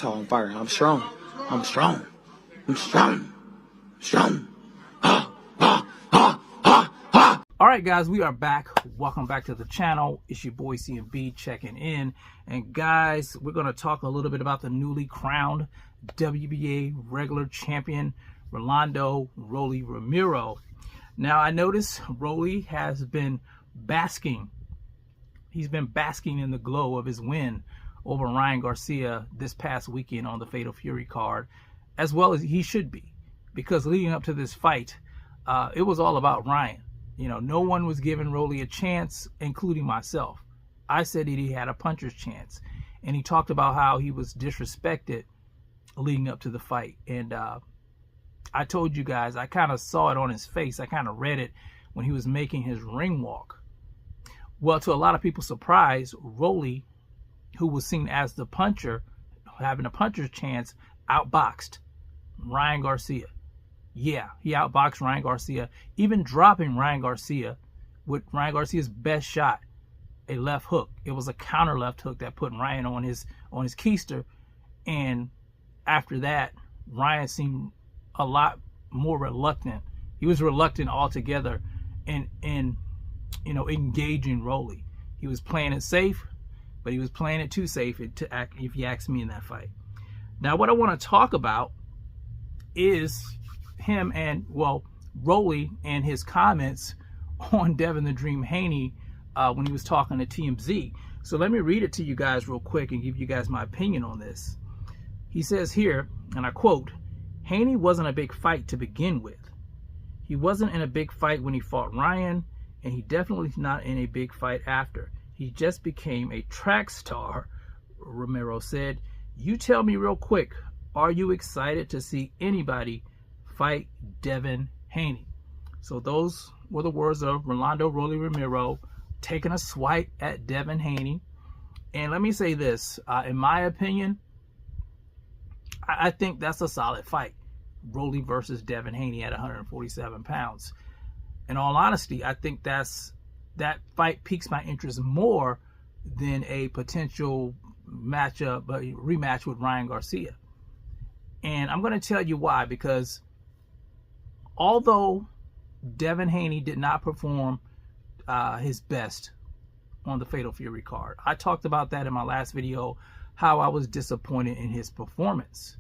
how I'm firing. I'm strong. I'm strong. I'm strong. Strong. Ah, ah, ah, ah, ah. All right, guys, we are back. Welcome back to the channel. It's your boy CMB checking in. And guys, we're going to talk a little bit about the newly crowned WBA regular champion, Rolando "Rolly" Romero. Now, I noticed Rolly has been basking. He's been basking in the glow of his win over Ryan Garcia this past weekend on the Fatal Fury card, as well as he should be, because leading up to this fight, it was all about Ryan. You know, no one was giving Rolly a chance, including myself. I said that he had a puncher's chance, and he talked about how he was disrespected leading up to the fight. And I told you guys, I kind of saw it on his face. I kind of read it when he was making his ring walk. Well, to a lot of people's surprise, Rolly, who was seen as the puncher, having a puncher's chance, outboxed Ryan Garcia. Yeah, he outboxed Ryan Garcia, even dropping Ryan Garcia with Ryan Garcia's best shot, a left hook. It was a counter left hook that put Ryan on his keister. And after that, Ryan seemed a lot more reluctant. He was reluctant altogether in you know, engaging Rolly. He was playing it safe, but he was playing it too safe, if you ask me, in that fight. Now, what I want to talk about is him and, well, Rolly and his comments on Devin the Dream Haney when he was talking to TMZ. So let me read it to you guys real quick and give you guys my opinion on this. He says here, and I quote, "Haney wasn't a big fight to begin with. He wasn't in a big fight when he fought Ryan, and he definitely not in a big fight after. He just became a track star," Romero said. "You tell me real quick, are you excited to see anybody fight Devin Haney?" So those were the words of Rolando "Rolly" Romero, taking a swipe at Devin Haney. And let me say this, in my opinion, I think that's a solid fight. Rolly versus Devin Haney at 147 pounds. In all honesty, I think that fight piques my interest more than a potential matchup, a rematch with Ryan Garcia. And I'm going to tell you why, because although Devin Haney did not perform his best on the Fatal Fury card, I talked about that in my last video, how I was disappointed in his performance.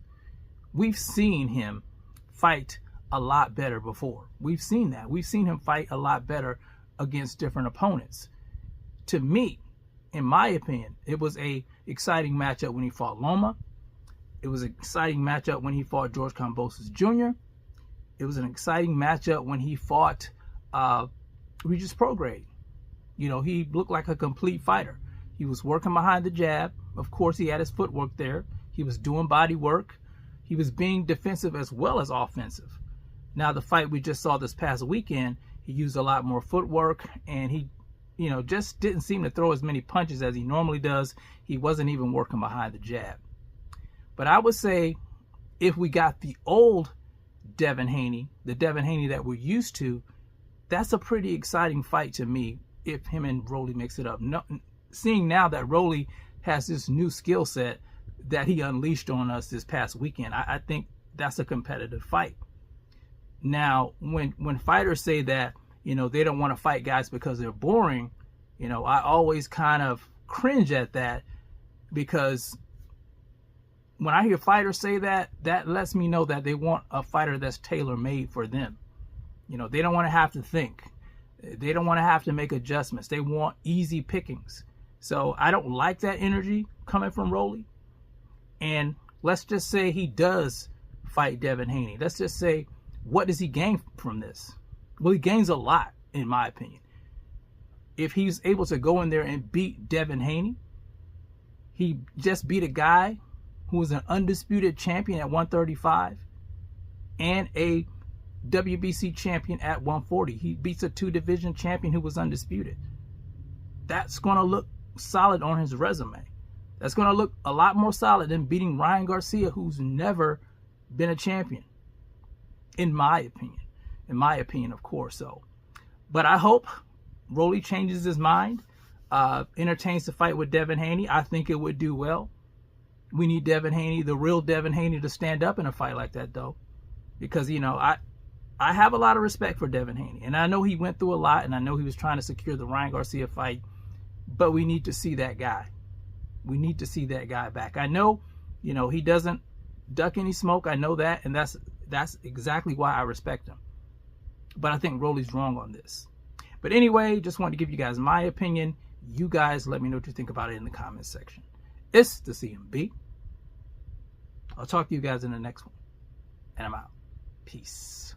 We've seen him fight a lot better before. We've seen that. We've seen him fight a lot better against different opponents. To me, in my opinion, it was a exciting matchup when he fought Loma. It was an exciting matchup when he fought George Kambosos Jr. It was an exciting matchup when he fought Regis Prograis. You know, he looked like a complete fighter. He was working behind the jab. Of course, he had his footwork there. He was doing body work. He was being defensive as well as offensive. Now, the fight we just saw this past weekend, he used a lot more footwork, and he, you know, just didn't seem to throw as many punches as he normally does. He wasn't even working behind the jab. But I would say if we got the old Devin Haney, the Devin Haney that we're used to, that's a pretty exciting fight to me if him and Rolly mix it up. No, seeing now that Rolly has this new skill set that he unleashed on us this past weekend, I think that's a competitive fight. Now, when fighters say that, you know, they don't want to fight guys because they're boring, you know, I always kind of cringe at that, because when I hear fighters say that, that lets me know that they want a fighter that's tailor-made for them. You know, they don't want to have to think. They don't want to have to make adjustments. They want easy pickings. So I don't like that energy coming from Rolly. And let's just say he does fight Devin Haney. Let's just say, what does he gain from this? Well, he gains a lot, in my opinion. If he's able to go in there and beat Devin Haney, he just beat a guy who was an undisputed champion at 135 and a WBC champion at 140. He beats a two-division champion who was undisputed. That's going to look solid on his resume. That's going to look a lot more solid than beating Ryan Garcia, who's never been a champion, in my opinion. In my opinion, of course. So, but I hope Rolly changes his mind, entertains the fight with Devin Haney. I think it would do well. We need Devin Haney, the real Devin Haney, to stand up in a fight like that, though. Because, you know, I have a lot of respect for Devin Haney. And I know he went through a lot, and I know he was trying to secure the Ryan Garcia fight. But we need to see that guy. We need to see that guy back. I know, you know, he doesn't duck any smoke. I know that, and that's exactly why I respect him. But I think Rolly's wrong on this. But anyway, just wanted to give you guys my opinion. You guys let me know what you think about it in the comments section. It's the CMB. I'll talk to you guys in the next one. And I'm out. Peace.